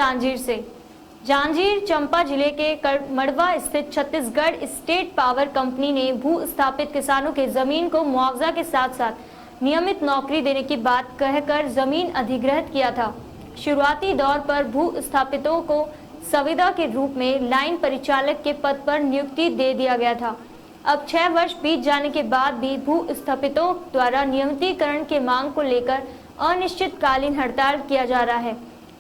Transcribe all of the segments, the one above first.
जांजगीर से। जांजगीर चंपा जिले के मड़वा स्थित छत्तीसगढ़ स्टेट पावर कंपनी ने भू स्थापित किसानों के जमीन को मुआवजा के साथ साथ नियमित नौकरी देने की बात कहकर जमीन अधिग्रहित किया था। शुरुआती दौर पर भू स्थापितों को संविदा के रूप में लाइन परिचालक के पद पर नियुक्ति दे दिया गया था। अब 6 वर्ष बीत जाने के बाद भी भू स्थापितों द्वारा नियमितीकरण के मांग को लेकर अनिश्चितकालीन हड़ताल किया जा रहा है।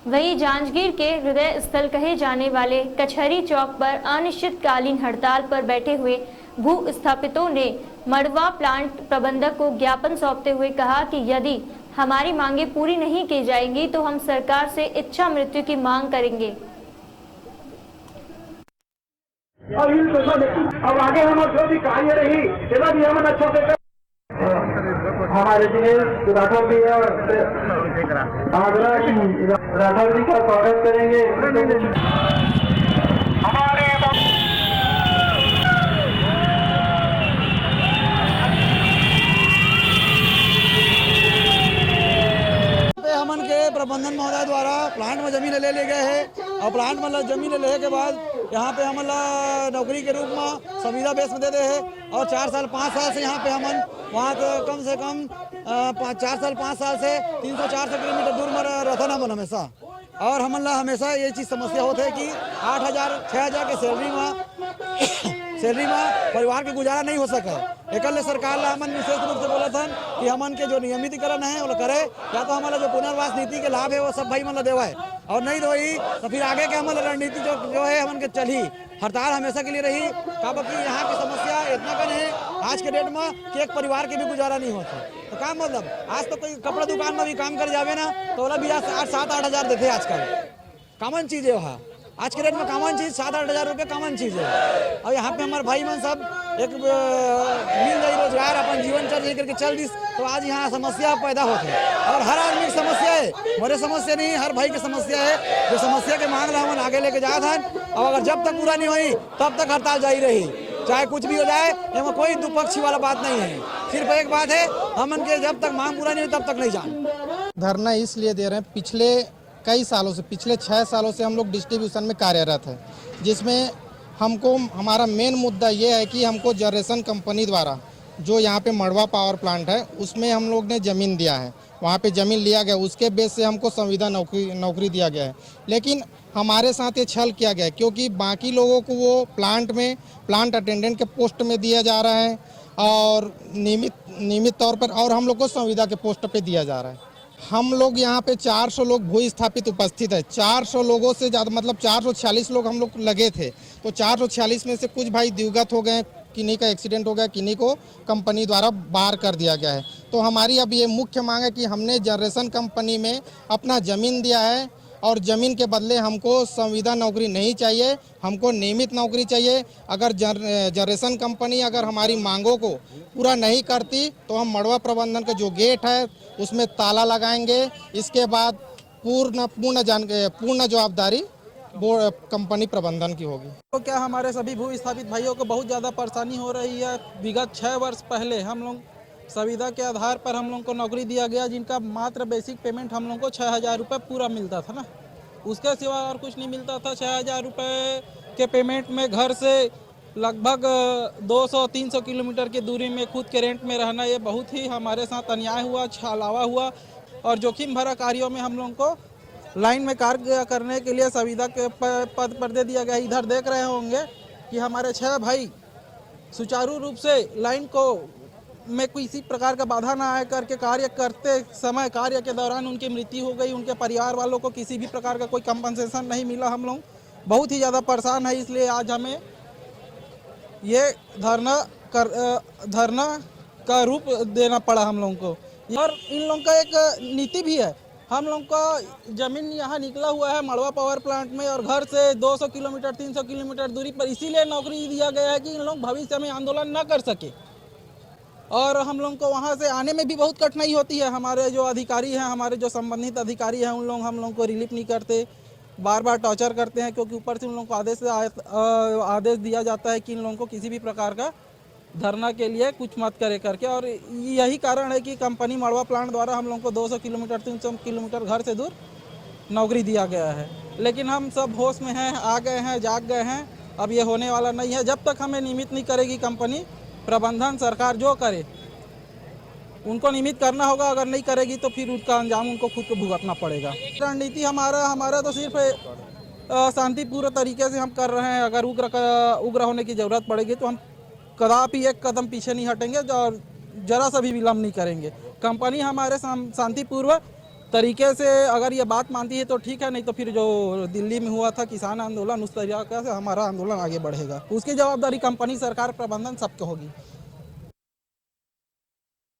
वहीं जांजगीर के हृदय स्थल कहे जाने वाले कचहरी चौक पर अनिश्चितकालीन हड़ताल पर बैठे हुए भू स्थापितों ने मड़वा प्लांट प्रबंधक को ज्ञापन सौंपते हुए कहा कि यदि हमारी मांगे पूरी नहीं की जाएंगी तो हम सरकार से इच्छा मृत्यु की मांग करेंगे। अब आगे हम जो भी कार्य रही सेवा भी हम अच्छा से हमारे जिन्हें राठौर जी आगरा की राठौर जी का स्वागत करेंगे। हमन के प्रबंधन महोदय द्वारा प्लांट में जमीन ले गए है और प्लांट में जमीन लेने के बाद यहाँ पे हमन नौकरी के रूप में संविदा बेस में देते हैं और 4 साल 5 साल से यहाँ पे हमन वहाँ कम से कम 4 साल 5 साल से 300-400 किलोमीटर दूर में रहता ना मन हमेशा। और हमन हमेशा ये चीज़ समस्या होती है कि 8,000-6,000 के सैलरी में परिवार के गुजारा नहीं हो सके। एक सरकार ला हमन विशेष रूप से बोला था कि हमन के जो नियमितीकरण है वो करे, या तो हमारा जो पुनर्वास नीति के लाभ है वो सब भाई मतलब देवाए, और नहीं तो ही तो फिर आगे के हमारा रणनीति जो है हमन के चली हड़ताल हमेशा के लिए रही। क्योंकि यहाँ की समस्या इतना कन है आज के डेट में कि एक परिवार के भी गुजारा नहीं होता। तो क्या मतलब आज तो कोई कपड़ा दुकान में भी काम कर जावे ना तो बोला भी 7-8 हज़ार देते आजकल। कॉमन चीज़ है वहाँ आज के डेट में, कॉमन चीज़ 7-8 हज़ार रुपये कॉमन चीज़ है। और यहाँ पे हमारे भाई मन सब एक मिल जाए रोजगार अपन जीवन चल लेकर के चल दी तो आज यहाँ समस्या पैदा होती है। और हर आदमी की समस्या है, मेरे समस्या नहीं, हर भाई की समस्या है। जो समस्या के मांग हम आगे लेके जात हैं और अगर जब तक पूरा नहीं हुई तब तक हड़ताल जारी रही, चाहे कुछ भी हो जाए। यहाँ कोई दुपक्षी वाला बात नहीं है, सिर्फ एक बात है हमन के जब तक मांग पूरा नहीं हुई तब तक नहीं जान। धरना इसलिए दे रहे हैं, पिछले कई सालों से, पिछले 6 सालों से हम लोग डिस्ट्रीब्यूशन में कार्यरत है, जिसमें हमको हमारा मेन मुद्दा ये है कि हमको जनरेशन कंपनी द्वारा जो यहाँ पे मड़वा पावर प्लांट है उसमें हम लोग ने ज़मीन दिया है, वहाँ पे ज़मीन लिया गया, उसके बेस से हमको संविदा नौकरी दिया गया है। लेकिन हमारे साथ ये छल किया गया क्योंकि बाकी लोगों को वो प्लांट अटेंडेंट के पोस्ट में दिया जा रहा है और नियमित तौर पर, और हम लोग को संविदा के पोस्ट पे दिया जा रहा है। हम लोग यहाँ पे 400 लोग भू स्थापित उपस्थित है। 400 लोगों से ज़्यादा मतलब 446 लोग हम लोग लगे थे, तो 446 में से कुछ भाई दिवगत हो गए, किन्हीं का एक्सीडेंट हो गया, किन्हीं को कंपनी द्वारा बाहर कर दिया गया है। तो हमारी अब ये मुख्य मांग है कि हमने जनरेशन कंपनी में अपना ज़मीन दिया है और ज़मीन के बदले हमको संविदा नौकरी नहीं चाहिए, हमको नियमित नौकरी चाहिए। अगर जनरेशन कंपनी अगर हमारी मांगों को पूरा नहीं करती तो हम मड़वा प्रबंधन का जो गेट है उसमें ताला लगाएंगे। इसके बाद पूर्ण जवाबदारी कंपनी प्रबंधन की होगी। तो क्या हमारे सभी भू स्थापित भाइयों को बहुत ज़्यादा परेशानी हो रही है। विगत 6 वर्ष पहले हम लोग संविदा के आधार पर हम लोग को नौकरी दिया गया, जिनका मात्र बेसिक पेमेंट हम लोग को 6,000 रुपये पूरा मिलता था ना, उसके सिवा और कुछ नहीं मिलता था। 6,000 रुपये के पेमेंट में घर से लगभग 200-300 किलोमीटर की दूरी में खुद के रेंट में रहना, ये बहुत ही हमारे साथ अन्याय हुआ, छलावा हुआ। और जोखिम भरा कार्यों में हम लोग को लाइन में कार्य करने के लिए संविदा के पद पर दे दिया गया। इधर देख रहे होंगे कि हमारे 6 भाई सुचारू रूप से लाइन को में किसी प्रकार का बाधा ना आए करके कार्य करते समय कार्य के दौरान उनकी मृत्यु हो गई। उनके परिवार वालों को किसी भी प्रकार का कोई कंपनसेशन नहीं मिला। हम लोग बहुत ही ज़्यादा परेशान है, इसलिए आज हमें ये धरना का रूप देना पड़ा हम लोगों को। और इन लोगों का एक नीति भी है, हम लोग का ज़मीन यहाँ निकला हुआ है मड़वा पावर प्लांट में और घर से 200 किलोमीटर 300 किलोमीटर दूरी पर, इसीलिए नौकरी दिया गया है कि इन लोग भविष्य में आंदोलन न कर सके। और हम लोग को वहाँ से आने में भी बहुत कठिनाई होती है। हमारे जो अधिकारी हैं, हमारे जो संबंधित अधिकारी हैं, उन लोग हम लोग को रिलीफ नहीं करते, बार बार टॉर्चर करते हैं, क्योंकि ऊपर से उन लोगों को आदेश दिया जाता है कि इन लोगों को किसी भी प्रकार का धरना के लिए कुछ मत करे करके। और यही कारण है कि कंपनी मड़वा प्लांट द्वारा हम लोग को 200 किलोमीटर 300 किलोमीटर घर से दूर नौकरी दिया गया है, लेकिन हम सब होश में हैं, आ गए हैं, जाग गए हैं। अब ये होने वाला नहीं है। जब तक हमें नियमित नहीं करेगी कंपनी, प्रबंधन, सरकार जो करे उनको नियमित करना होगा। अगर नहीं करेगी तो फिर उसका अंजाम उनको खुद को भुगतना पड़ेगा। रणनीति हमारा तो सिर्फ शांतिपूर्ण तरीके से हम कर रहे हैं। अगर उग्र होने की ज़रूरत पड़ेगी तो हम कदापि एक कदम पीछे नहीं हटेंगे और जरा सा भी विलम्ब नहीं करेंगे। कंपनी हमारे शांतिपूर्वक तरीके से अगर ये बात मानती है तो ठीक है, नहीं तो फिर जो दिल्ली में हुआ था किसान आंदोलन, उस तरीके से हमारा आंदोलन आगे बढ़ेगा। उसकी जवाबदारी कंपनी, सरकार, प्रबंधन सबको होगी।